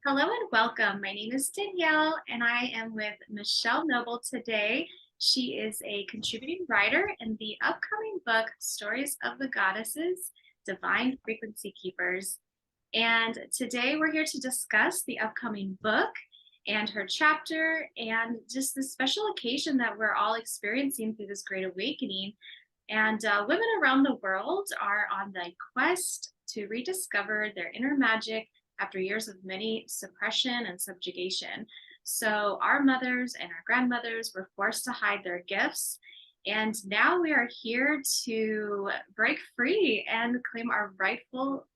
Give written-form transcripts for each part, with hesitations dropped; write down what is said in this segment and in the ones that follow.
Hello and welcome. My name is Danielle, and I am with Michelle Noble today. She is a contributing writer in the upcoming book, Stories of the Goddesses, Divine Frequency Keepers. And today we're here to discuss the upcoming book and her chapter and just the special occasion that we're all experiencing through this great awakening. And women around the world are on the quest to rediscover their inner magic after years of many suppression and subjugation. So, our mothers and our grandmothers were forced to hide their gifts. And now we are here to break free and claim our rightful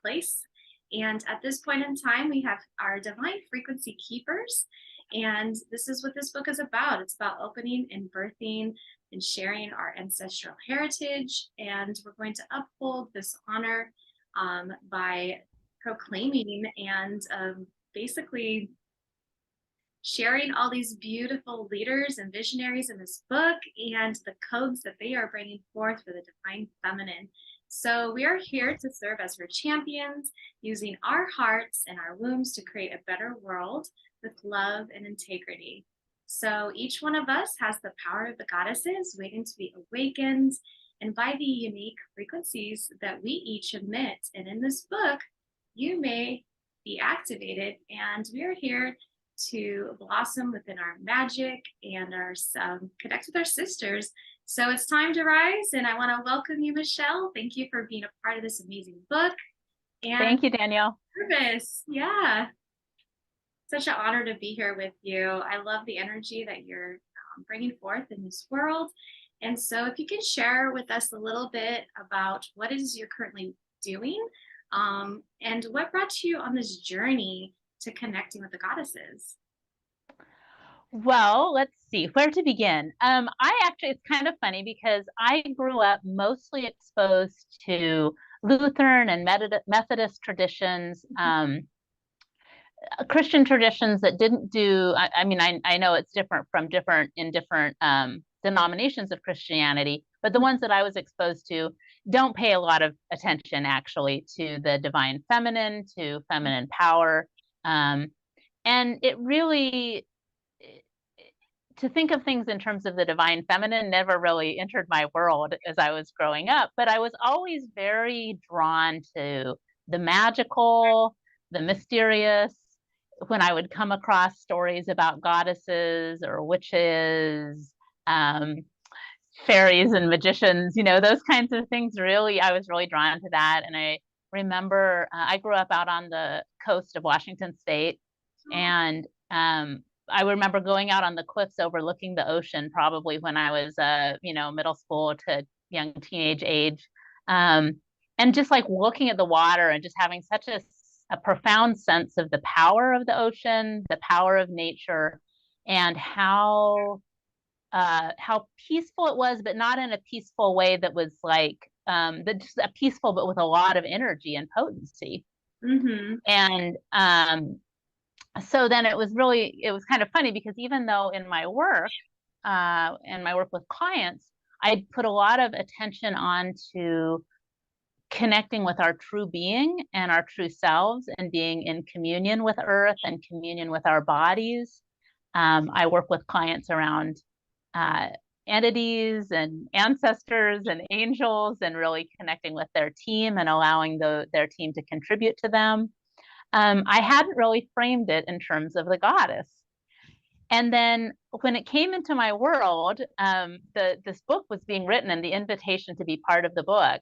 place. And at this point in time, we have our divine frequency keepers. And this is what this book is about. It's about opening and birthing and sharing our ancestral heritage. And we're going to uphold this honor by proclaiming and basically sharing all these beautiful leaders and visionaries in this book and the codes that they are bringing forth for the divine feminine. So we are here to serve as her champions, using our hearts and our wombs to create a better world with love and integrity. So each one of us has the power of the goddesses waiting to be awakened, and by the unique frequencies that we each emit. And in this book, you may be activated, and we are here to blossom within our magic and our connect with our sisters. So it's time to rise, and I want to welcome you, Michelle. Thank you for being a part of this amazing book. And thank you, Danielle. Service. Yeah, such an honor to be here with you. I love the energy that you're bringing forth in this world. And so if you can share with us a little bit about what it is you're currently doing, and what brought you on this journey to connecting with the goddesses? Well, let's see where to begin. It's kind of funny because I grew up mostly exposed to Lutheran and Methodist traditions, Christian traditions that didn't do. I know it's different in different denominations of Christianity, but the ones that I was exposed to don't pay a lot of attention actually to the divine feminine, to feminine power. And it really, to think of things in terms of the divine feminine never really entered my world as I was growing up, but I was always very drawn to the magical, the mysterious. When I would come across stories about goddesses or witches, fairies and magicians, those kinds of things, really, I was really drawn to that. And I remember I grew up out on the coast of Washington State, and I remember going out on the cliffs overlooking the ocean, probably when I was, middle school to young teenage age, and just like looking at the water and just having such a profound sense of the power of the ocean, the power of nature, and how peaceful it was, but not in a peaceful way that was like just a peaceful, but with a lot of energy and potency. Mm-hmm. And so then it was kind of funny because even though in my work with clients, I put a lot of attention on to connecting with our true being and our true selves and being in communion with earth and communion with our bodies. I work with clients around entities and ancestors and angels and really connecting with their team and allowing their team to contribute to them. I hadn't really framed it in terms of the goddess. And then when it came into my world, this book was being written and the invitation to be part of the book.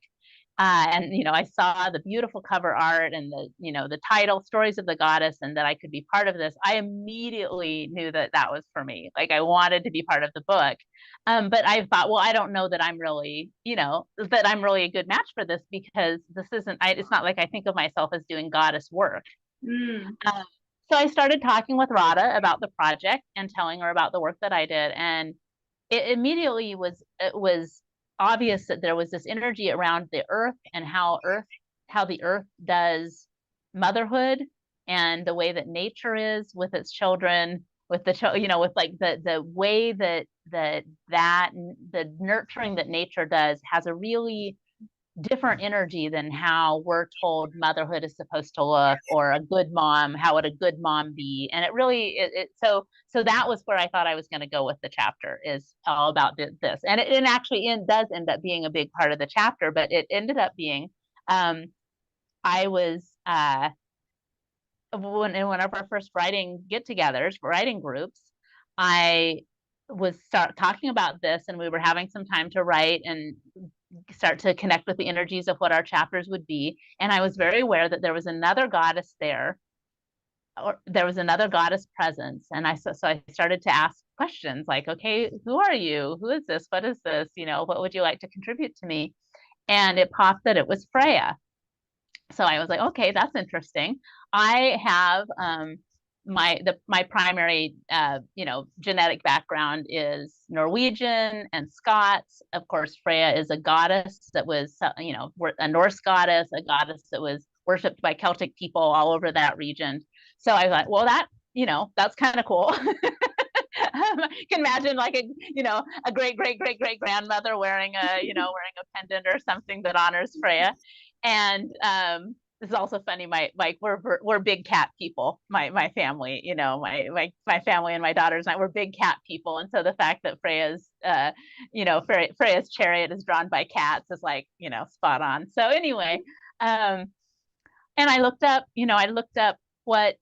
And I saw the beautiful cover art and the title, Stories of the Goddess, and that I could be part of this. I immediately knew that was for me. Like I wanted to be part of the book. But I thought, well, I don't know that I'm really, that I'm really a good match for this because it's not like I think of myself as doing goddess work. Mm. So I started talking with Radhaa about the project and telling her about the work that I did. And it immediately was obvious that there was this energy around the earth and how the earth does motherhood and the way that nature is with its children, with with like the way that the nurturing that nature does has a really different energy than how we're told motherhood is supposed to look, or a good mom, how would a good mom be? And it really, so that was where I thought I was going to go with the chapter, is all about this. And it actually does end up being a big part of the chapter, but it ended up being, I was, in one of our first writing get-togethers, writing groups, I was talking about this, and we were having some time to write and start to connect with the energies of what our chapters would be. And I was very aware that there was another goddess there, or there was another goddess presence. And so I started to ask questions like, okay, who are you? Who is this? What is this? What would you like to contribute to me? And it popped that it was Freya. So I was like, okay, that's interesting. I have my primary genetic background is Norwegian and Scots. Of course, Freya is a goddess that was a Norse goddess, a goddess that was worshipped by Celtic people all over that region. So I thought, well, that's kind of cool. You can imagine like a great grandmother wearing a pendant or something that honors Freya. And this is also funny. We're big cat people. My family, my family and my daughters and I, we're big cat people. And so the fact that Freya's Freya's chariot is drawn by cats is like spot on. So anyway, and I looked up what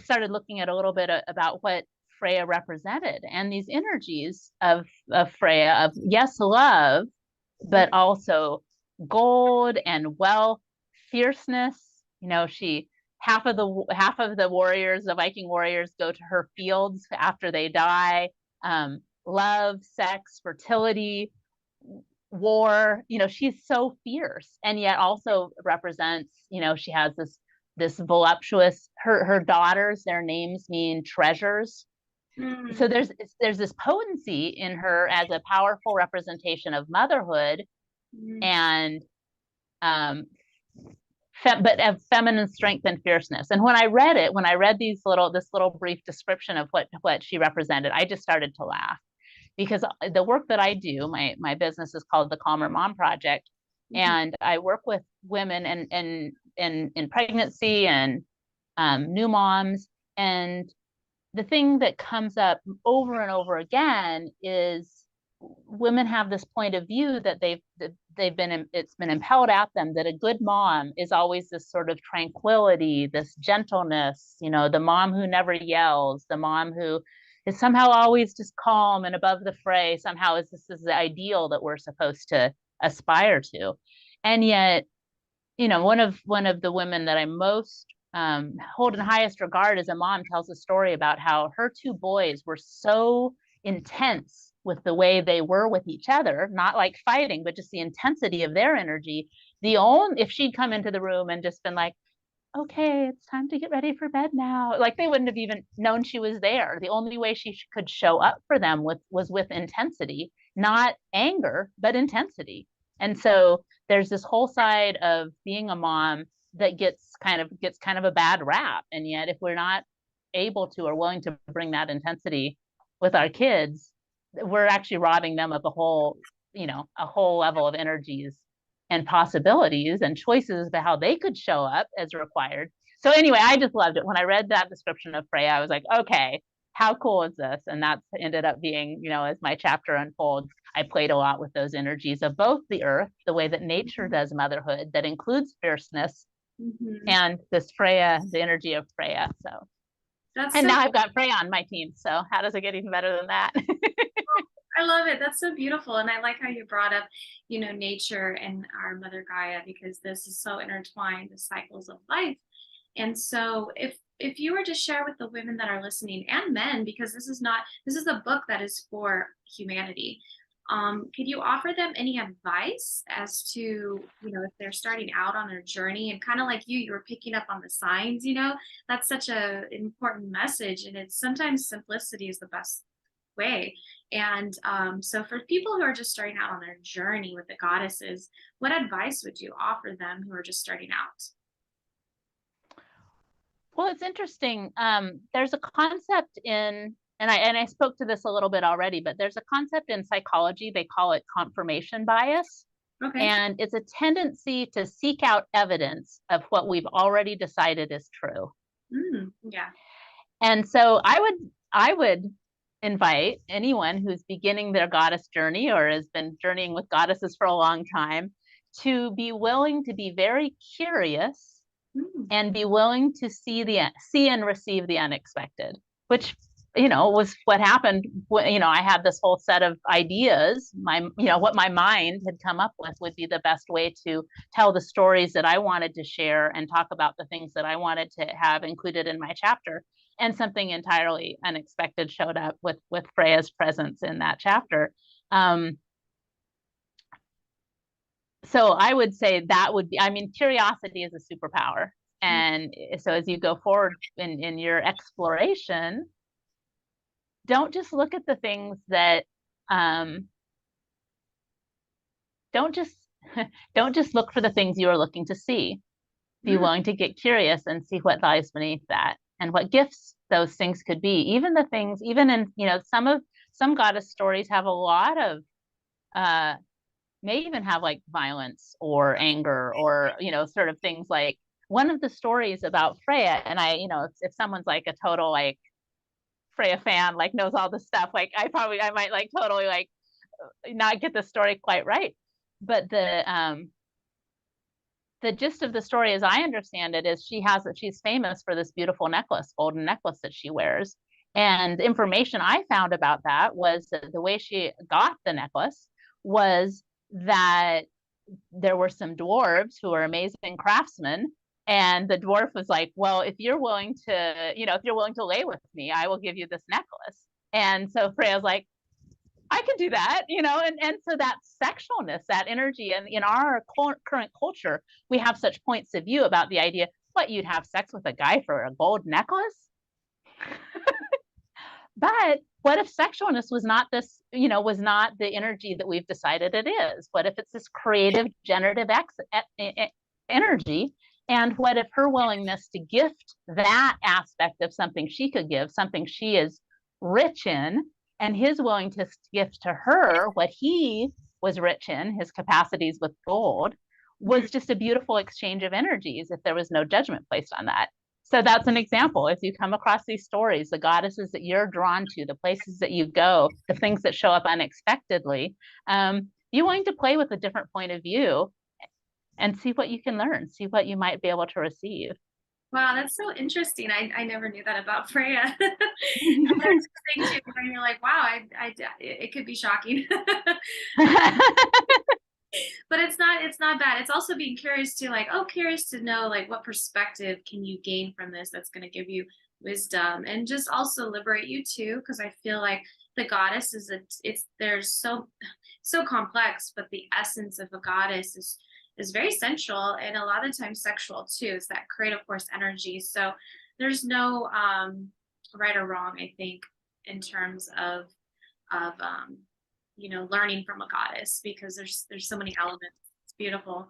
started looking at a little bit about what Freya represented, and these energies of Freya, of yes, love, but also gold and wealth, fierceness. She half of the warriors, the Viking warriors, go to her fields after they die. Love, sex, fertility, war. She's so fierce, and yet also represents. She has this voluptuous. Her daughters, their names mean treasures. So there's this potency in her as a powerful representation of motherhood, and but of feminine strength and fierceness. And when I read this little brief description of what she represented, I just started to laugh, because the work that I do, my business is called the Calmer Mom Project, and I work with women and in pregnancy and new moms. And the thing that comes up over and over again is women have this point of view that it's been impelled at them that a good mom is always this sort of tranquility, this gentleness, the mom who never yells, the mom who is somehow always just calm and above the fray, somehow this is the ideal that we're supposed to aspire to. And yet, one of the women that I most hold in highest regard as a mom tells a story about how her two boys were so intense with the way they were with each other, not like fighting, but just the intensity of their energy. If she'd come into the room and just been like, okay, it's time to get ready for bed now, like they wouldn't have even known she was there. The only way she could show up for them was with intensity, not anger, but intensity. And so there's this whole side of being a mom that gets kind of a bad rap. And yet if we're not able to or willing to bring that intensity with our kids, we're actually robbing them of a whole level of energies and possibilities and choices about how they could show up as required. So anyway, I just loved it. When I read that description of Freya, I was like, okay, how cool is this? And that's ended up being, as my chapter unfolds, I played a lot with those energies of both the earth, the way that nature does motherhood, that includes fierceness, and this Freya, the energy of Freya. So now I've got Freya on my team. So how does it get even better than that? I love it. That's so beautiful. And I like how you brought up, nature and our mother Gaia, because this is so intertwined, the cycles of life. And so if you were to share with the women that are listening, and men, because this is a book that is for humanity, could you offer them any advice as to, if they're starting out on their journey, and kind of like you were picking up on the signs, that's such an important message. And it's sometimes simplicity is the best way. And so for people who are just starting out on their journey with the goddesses, what advice would you offer them who are just starting out? Well, it's interesting. There's a concept and I spoke to this a little bit already, but there's a concept in psychology, they call it confirmation bias. Okay. And it's a tendency to seek out evidence of what we've already decided is true. Yeah. And so I would invite anyone who's beginning their goddess journey or has been journeying with goddesses for a long time to be willing to be very curious Mm. and be willing to see and receive the unexpected, which was what happened. I had this whole set of ideas. What my mind had come up with would be the best way to tell the stories that I wanted to share and talk about the things that I wanted to have included in my chapter. And something entirely unexpected showed up with Freya's presence in that chapter. Um, so I would say that would be, I mean, curiosity is a superpower. And so as you go forward in your exploration, don't just look at the things that don't just don't just look for the things you are looking to see. Be Mm. willing to get curious and see what lies beneath that and what gifts those things could be. Even the things, even in, some goddess stories have a lot of may even have like violence or anger or sort of things. Like one of the stories about Freya, and if someone's like a total like Freya fan, like knows all the stuff, like I might like totally like not get the story quite right. But the gist of the story, as I understand it, is she's famous for this beautiful necklace, golden necklace that she wears. And the information I found about that was that the way she got the necklace was that there were some dwarves who were amazing craftsmen. And the dwarf was like, well, if you're willing to lay with me, I will give you this necklace. And so Freya's like, I can do that, and so that sexualness, that energy, and in our current culture, we have such points of view about the idea, what, you'd have sex with a guy for a gold necklace? But what if sexualness was not this, was not the energy that we've decided it is? What if it's this creative, generative energy? And what if her willingness to gift that aspect of something she could give, something she is rich in, and his willing to gift to her what he was rich in, his capacities with gold, was just a beautiful exchange of energies if there was no judgment placed on that. So that's an example. If you come across these stories, the goddesses that you're drawn to, the places that you go, the things that show up unexpectedly, be willing to play with a different point of view and see what you can learn, see what you might be able to receive. Wow, that's so interesting. I never knew that about Freya. There's things you learn, you're like, wow, it could be shocking. But it's not bad. It's also being curious to like, oh, curious to know like what perspective can you gain from this that's going to give you wisdom and just also liberate you too. Because I feel like the goddess they're so complex, but the essence of a goddess is very sensual and a lot of times sexual too. It's that creative force energy. So there's no right or wrong, I think, in terms of learning from a goddess because there's so many elements. It's beautiful.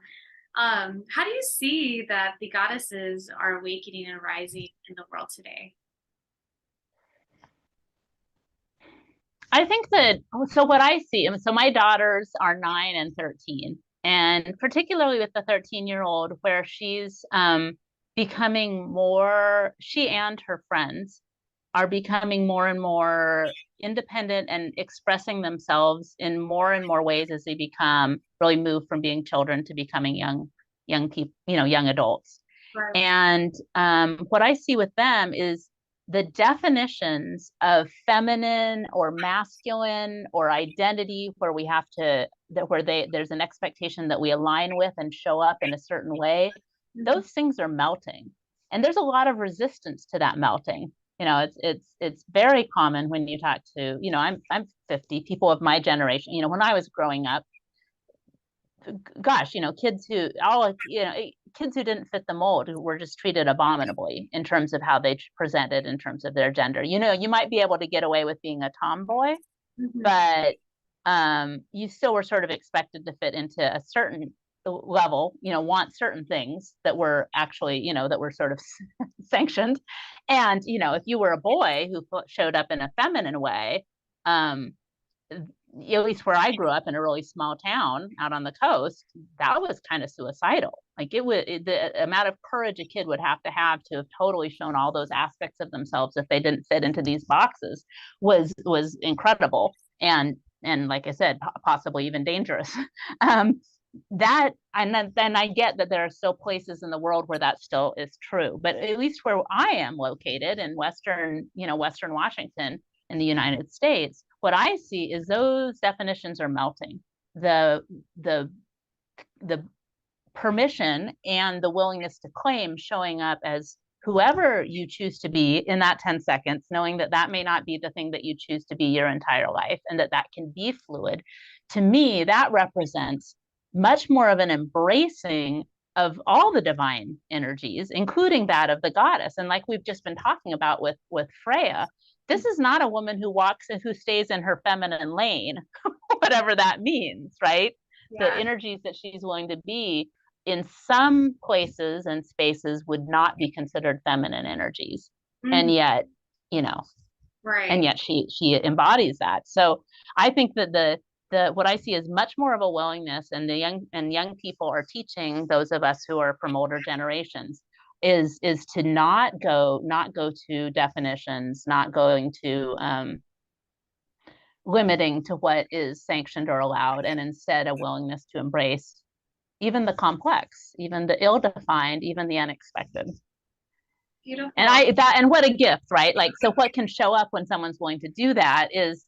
How do you see that the goddesses are awakening and rising in the world today? I think that, so what I see, so my daughters are 9 and 13, and particularly with the 13-year-old, where she's becoming more, she and her friends are becoming more and more independent and expressing themselves in more and more ways as they really move from being children to becoming young people, young adults. Right. And what I see with them is the definitions of feminine or masculine or identity where we have to, there's an expectation that we align with and show up in a certain way. Those things are melting. And there's a lot of resistance to that melting. It's very common when you talk to, I'm 50, people of my generation, when I was growing up, gosh, kids who didn't fit the mold who were just treated abominably in terms of how they presented in terms of their gender. You might be able to get away with being a tomboy, Mm-hmm. but you still were sort of expected to fit into a certain level, want certain things that were actually, that were sort of sanctioned. And, if you were a boy who showed up in a feminine way, at least where I grew up in a really small town out on the coast, that was kind of suicidal. Like the amount of courage a kid would have to have totally shown all those aspects of themselves if they didn't fit into these boxes was incredible. And like I said, possibly even dangerous. um, that and then I get that there are still places in the world where that still is true, but at least where I am located in Western Washington in the United States, what I see is those definitions are melting. The the permission and the willingness to claim showing up as whoever you choose to be in that 10 seconds, knowing that that may not be the thing that you choose to be your entire life and that that can be fluid. To me, that represents much more of an embracing of all the divine energies, including that of the goddess. And like we've just been talking about with Freya, this is not a woman who walks and who stays in her feminine lane, whatever that means, right? The Yeah. energies that she's willing to be in some places and spaces would not be considered feminine energies. And yet, you know, Right. and yet she embodies that. So I think that the what I see is much more of a willingness, and the young people are teaching those of us who are from older generations is to not go to definitions, not going to limiting to what is sanctioned or allowed, and instead a willingness to embrace even the complex, even the ill-defined, even the unexpected. Beautiful. And what a gift, right? Like, so what can show up when someone's willing to do that is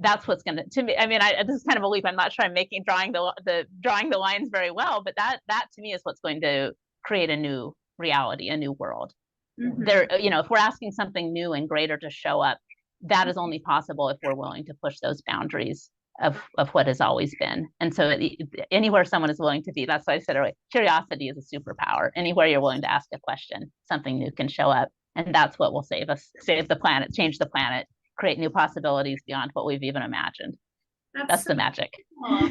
that's what's going to me. I mean, this is kind of a leap. I'm not sure I'm drawing the lines very well, but that to me is what's going to create a new reality, a new world. There, if we're asking something new and greater to show up, that is only possible if we're willing to push those boundaries of what has always been. And so anywhere someone is willing to be, that's why I said earlier, curiosity is a superpower. Anywhere you're willing to ask a question, something new can show up. And that's what will save us, save the planet, change the planet, create new possibilities beyond what we've even imagined. That's the magic. Cool.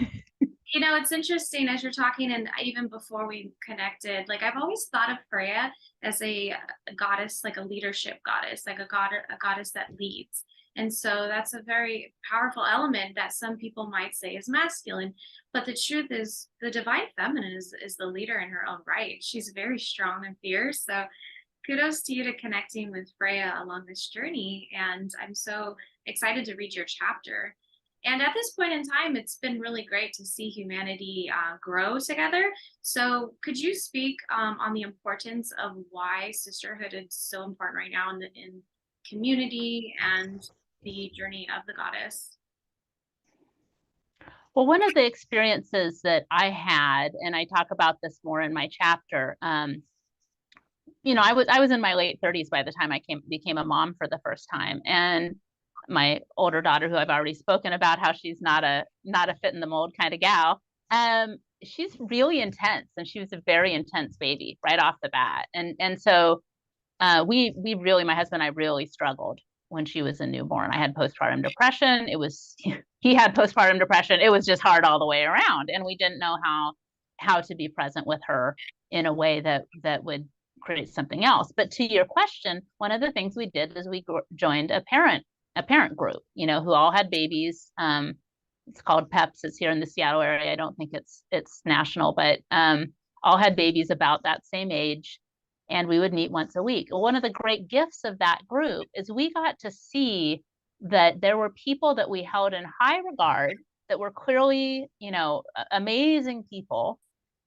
It's interesting as you're talking, and even before we connected, like I've always thought of Freya as a goddess, like a leadership goddess, like a goddess that leads. And so that's a very powerful element that some people might say is masculine. But the truth is, the divine feminine is the leader in her own right. She's very strong and fierce. So kudos to you to connecting with Freya along this journey. And I'm so excited to read your chapter. And at this point in time, it's been really great to see humanity grow together. So could you speak on the importance of why sisterhood is so important right now in community and the journey of the goddess? Well, one of the experiences that I had, and I talk about this more in my chapter, I was in my late 30s by the time I became a mom for the first time. And my older daughter, who I've already spoken about, how she's not a fit in the mold kind of gal. She's really intense, and she was a very intense baby right off the bat. And so we really, my husband and I really struggled when she was a newborn. I had postpartum depression. He had postpartum depression. It was just hard all the way around, and we didn't know how to be present with her in a way that would create something else. But to your question, one of the things we did is we joined a parent group, who all had babies. It's called PEPS. It's here in the Seattle area. I don't think it's national, but all had babies about that same age. And we would meet once a week. One of the great gifts of that group is we got to see that there were people that we held in high regard that were clearly, amazing people.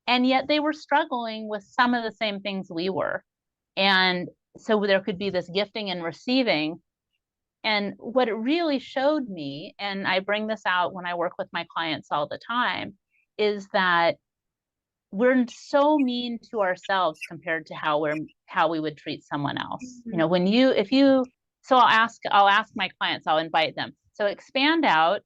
And yet they were struggling with some of the same things we were. And so there could be this gifting and receiving. And what it really showed me, and I bring this out when I work with my clients all the time, is that we're so mean to ourselves compared to how we would treat someone else. So I'll ask my clients, I'll invite them. So expand out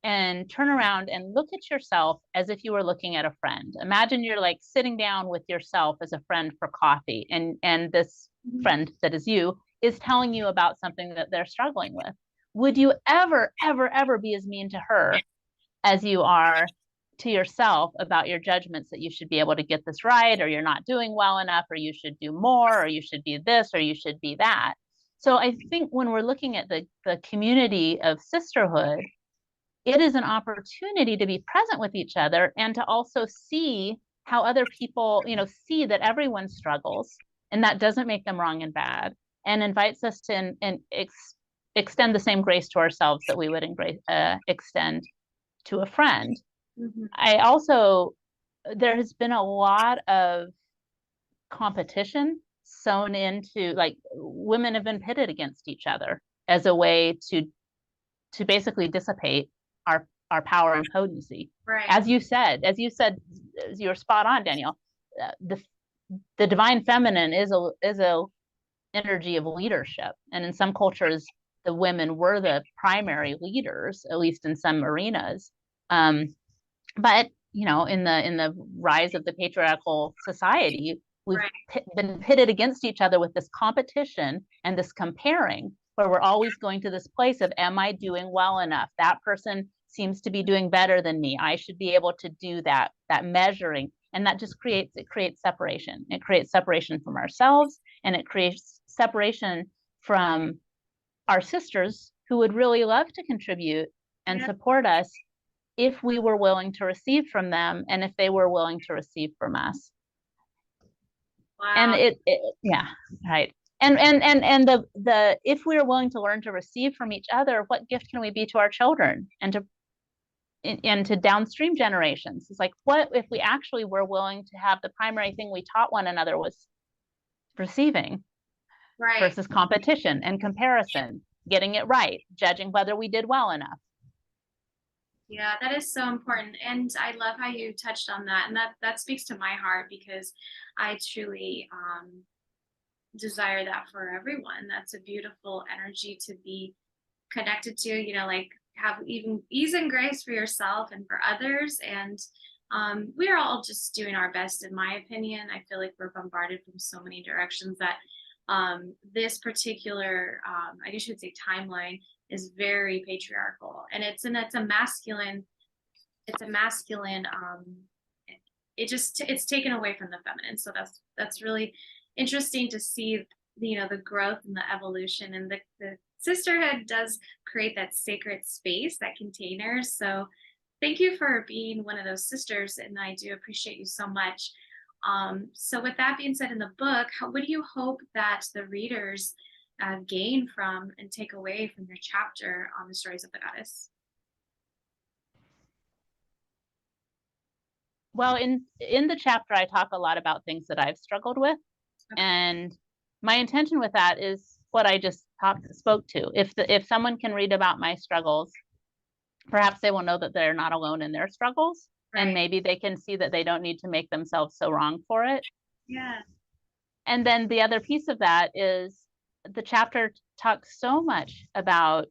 and turn around and look at yourself as if you were looking at a friend. Imagine you're like sitting down with yourself as a friend for coffee, and this friend that is you is telling you about something that they're struggling with. Would you ever, ever, ever be as mean to her as you are to yourself about your judgments that you should be able to get this right, or you're not doing well enough, or you should do more, or you should be this, or you should be that? So I think when we're looking at the community of sisterhood, it is an opportunity to be present with each other and to also see how other people, see that everyone struggles, and that doesn't make them wrong and bad, and invites us to extend the same grace to ourselves that we would extend to a friend. I also, there has been a lot of competition sewn into, like, women have been pitted against each other as a way to basically dissipate our power and potency. Right. As you said, you're spot on, Danielle. The divine feminine is a energy of leadership, and in some cultures, the women were the primary leaders, at least in some arenas. But in the rise of the patriarchal society, we've been pitted against each other with this competition and this comparing, where we're always going to this place of, am I doing well enough? That person seems to be doing better than me. I should be able to do that measuring. And that just creates separation. It creates separation from ourselves, and it creates separation from our sisters who would really love to contribute and support us if we were willing to receive from them, and if they were willing to receive from us. Wow. And yeah, right. And the if we are willing to learn to receive from each other, what gift can we be to our children and to downstream generations? It's like, what if we actually were willing to have the primary thing we taught one another was receiving, versus competition and comparison, getting it right, judging whether we did well enough. Yeah, that is so important. And I love how you touched on that. And that speaks to my heart, because I truly desire that for everyone. That's a beautiful energy to be connected to, like have even ease and grace for yourself and for others. And we're all just doing our best, in my opinion. I feel like we're bombarded from so many directions that this particular, I guess you would say, timeline is very patriarchal, and it's a masculine, it's taken away from the feminine. So that's really interesting to see, the growth and the evolution, and the sisterhood does create that sacred space, that container. So thank you for being one of those sisters, and I do appreciate you so much. So with that being said, in the book, what do you hope that the readers gain from and take away from your chapter on the stories of the goddess? Well, in the chapter, I talk a lot about things that I've struggled with. Okay. And my intention with that is what I just spoke to. If someone can read about my struggles, perhaps they will know that they're not alone in their struggles. Right. And maybe they can see that they don't need to make themselves so wrong for it. Yeah. And then the other piece of that is the chapter talks so much about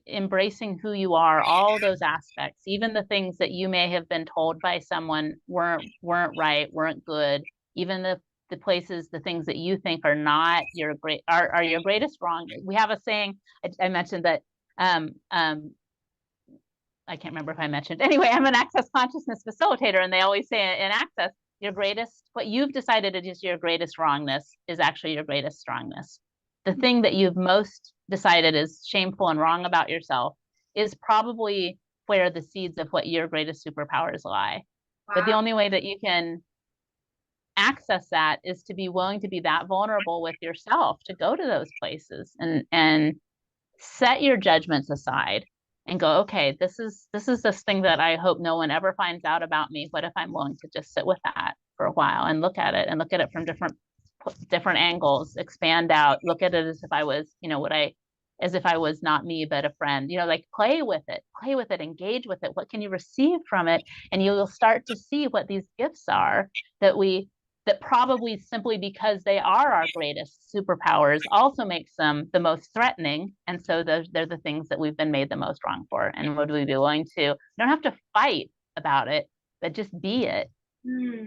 embracing who you are, all those aspects, even the things that you may have been told by someone weren't right, weren't good, even the places, the things that you think are not your are your greatest wrong. We have a saying, I mentioned that I can't remember if I mentioned. Anyway, I'm an access consciousness facilitator, and they always say in access, what you've decided is your greatest wrongness is actually your greatest strongness. The thing that you've most decided is shameful and wrong about yourself is probably where the seeds of what your greatest superpowers lie. Wow. But the only way that you can access that is to be willing to be that vulnerable with yourself, to go to those places and set your judgments aside and go, okay, this is this thing that I hope no one ever finds out about me. What if I'm willing to just sit with that for a while and look at it from different angles, expand out, look at it as if I was, as if I was not me, but a friend, like play with it, engage with it. What can you receive from it? And you'll start to see what these gifts are that probably simply because they are our greatest superpowers also makes them the most threatening. And so they're the things that we've been made the most wrong for. And would we be willing to, you don't have to fight about it, but just be it. Mm.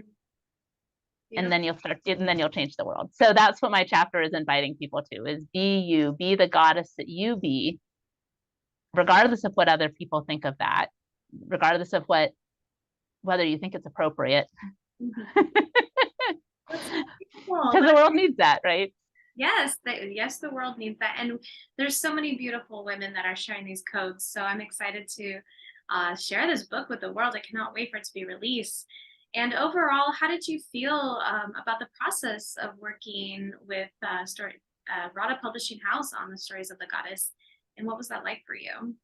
Yeah. And then you'll change the world. So that's what my chapter is inviting people to, is be you, be the goddess that you be, regardless of what other people think of that, regardless of whether you think it's appropriate. Mm-hmm. Because the world needs that, right? Yes, the world needs that. And there's so many beautiful women that are sharing these codes. So I'm excited to share this book with the world. I cannot wait for it to be released. And overall, how did you feel about the process of working with Radhaa Publishing House on the Stories of the Goddess? And what was that like for you?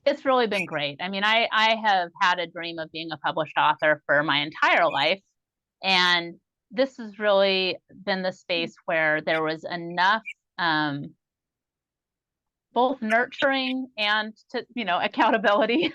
It's really been great. I mean, I have had a dream of being a published author for my entire life. And this has really been the space where there was enough both nurturing and accountability,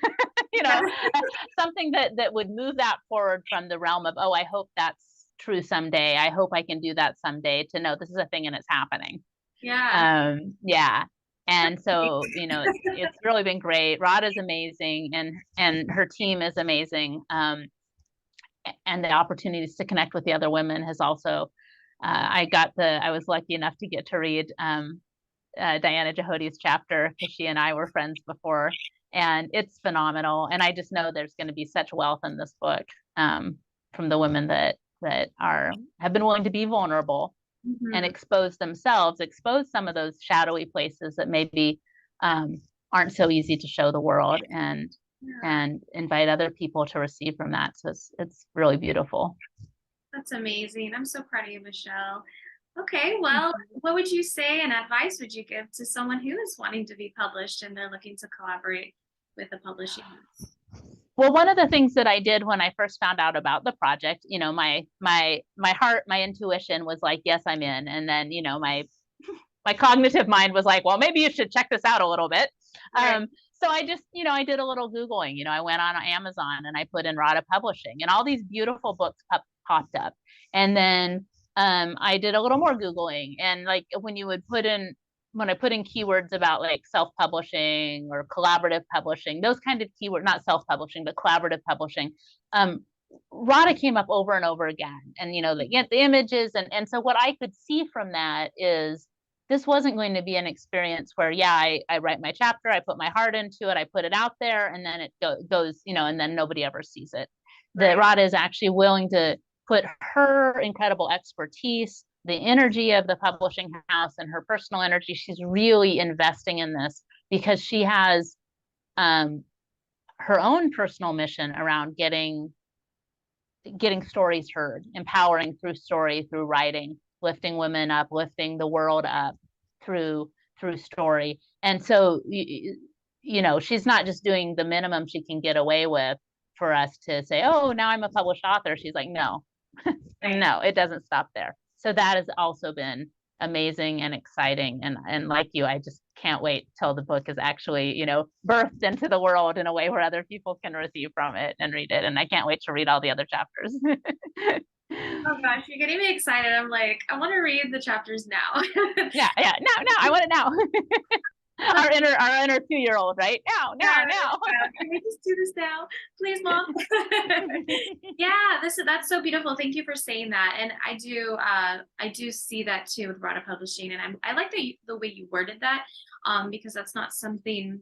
something that would move that forward from the realm of, oh, I hope that's true someday. I hope I can do that someday, to know this is a thing and it's happening. Yeah. Yeah. And so, it's really been great. Radha is amazing, and her team is amazing. And the opportunities to connect with the other women has also, I was lucky enough to get to read Diana Jehodi's chapter, because she and I were friends before, and it's phenomenal. And I just know there's going to be such wealth in this book, from the women that have been willing to be vulnerable and expose themselves, expose some of those shadowy places that maybe aren't so easy to show the world, and invite other people to receive from that. So it's really beautiful. That's amazing. I'm so proud of you, Michelle. Okay, well, what would you say and advice would you give to someone who is wanting to be published and they're looking to collaborate with a publishing house? Well, one of the things that I did when I first found out about the project, my heart, my intuition was like, yes, I'm in. And then, my cognitive mind was like, well, maybe you should check this out a little bit. Right. So I just, I did a little Googling. I went on Amazon and I put in Radhaa Publishing, and all these beautiful books popped up. And then I did a little more Googling, and like when I put in keywords about like self-publishing or collaborative publishing, those kind of keywords, not self-publishing, but collaborative publishing, Radhaa came up over and over again. And, the images. And so what I could see from that is, this wasn't going to be an experience where, I write my chapter, I put my heart into it, I put it out there, and then it goes, and then nobody ever sees it. Right. That Radhaa is actually willing to put her incredible expertise, the energy of the publishing house, and her personal energy. She's really investing in this because she has her own personal mission around getting stories heard, empowering through story, through writing, lifting women up, lifting the world up through story. And so, she's not just doing the minimum she can get away with for us to say, oh, now I'm a published author. She's like, no, no, it doesn't stop there. So that has also been amazing and exciting. And like you, I just can't wait till the book is actually, birthed into the world in a way where other people can receive from it and read it. And I can't wait to read all the other chapters. Oh gosh, you're getting me excited. I'm like, I want to read the chapters now. Yeah, no, I want it now. our inner 2-year-old, right? Now. Can we just do this now, please, Mom? Yeah, that's so beautiful. Thank you for saying that. And I do see that too with Radhaa Publishing, and I like the way you worded that, because that's not something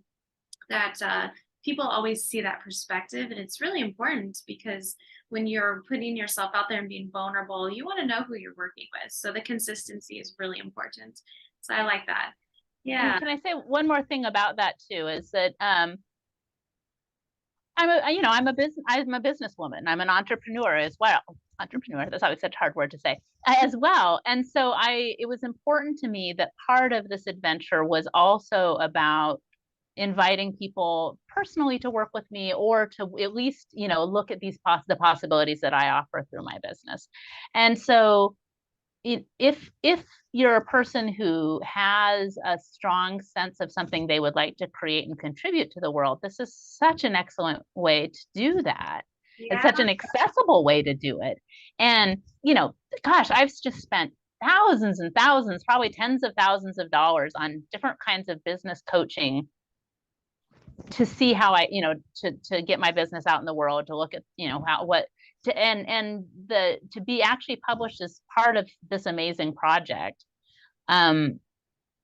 that people always see that perspective, and it's really important because when you're putting yourself out there and being vulnerable, you want to know who you're working with. So the consistency is really important. So I like that. Yeah. And can I say one more thing about that too, is that I'm a businesswoman. I'm an entrepreneur as well. Entrepreneur, that's always such a hard word to say, as well. And so it was important to me that part of this adventure was also about inviting people personally to work with me, or to at least, look at the possibilities that I offer through my business. And so if you're a person who has a strong sense of something they would like to create and contribute to the world, this is such an excellent way to do that. Yeah. It's such an accessible way to do it. And, gosh, I've just spent thousands and thousands, probably tens of thousands of dollars on different kinds of business coaching to see how I, to get my business out in the world, to look at, to be actually published as part of this amazing project. And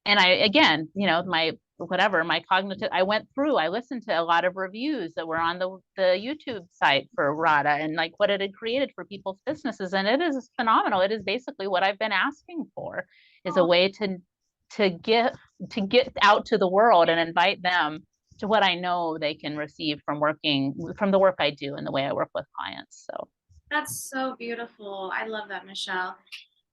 I, again, my cognitive, I listened to a lot of reviews that were on the YouTube site for Radhaa, and like what it had created for people's businesses. And it is phenomenal. It is basically what I've been asking for, is a way to get out to the world and invite them to what I know they can receive from the work I do and the way I work with clients. So That's so beautiful. I love that, Michelle.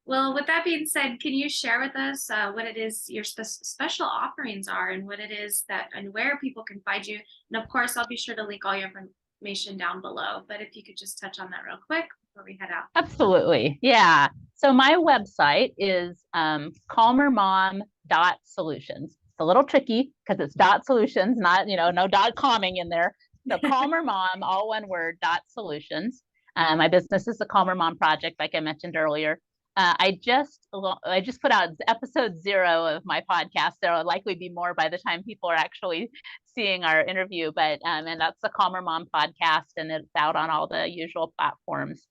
Well, with that being said, can you share with us what it is your special offerings are and what it is that and where people can find you? And of course, I'll be sure to link all your information down below. But if you could just touch on that real quick before we head out. absolutely. Yeah. So my website is calmermom.solutions. It's a little tricky because it's dot solutions, not, no dot comming in there. So Calmer Mom, all one word, dot solutions. My business is the Calmer Mom Project, like I mentioned earlier. I just put out episode 0 of my podcast. There will likely be more by the time people are actually seeing our interview, but and that's the Calmer Mom Podcast, and it's out on all the usual platforms.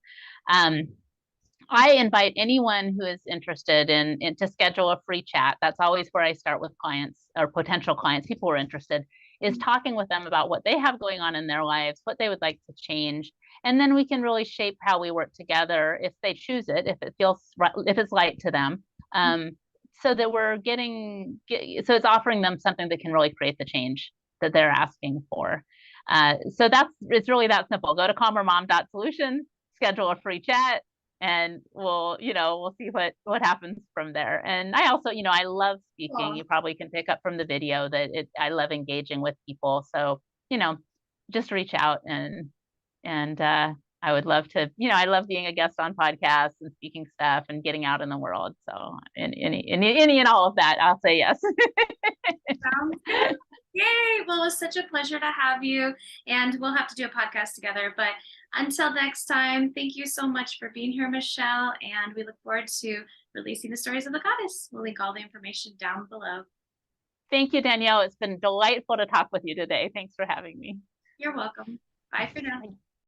I invite anyone who is interested in to schedule a free chat. That's always where I start with clients or potential clients, people who are interested, is talking with them about what they have going on in their lives, what they would like to change. And then we can really shape how we work together if they choose it, if it feels right, if it's right to them. So that so it's offering them something that can really create the change that they're asking for. So it's really that simple. Go to calmermom.solutions, schedule a free chat, and we'll see what happens from there. And I also, I love speaking. You probably can pick up from the video that I love engaging with people. So, just reach out and I would love to, I love being a guest on podcasts and speaking stuff and getting out in the world. So any and all of that, I'll say yes. Sounds good. Yay! Well, it was such a pleasure to have you, and we'll have to do a podcast together. But until next time, thank you so much for being here, Michelle, and we look forward to releasing the stories of the goddess. We'll link all the information down below. Thank you, Danielle. It's been delightful to talk with you today. Thanks for having me. You're welcome. Bye for now.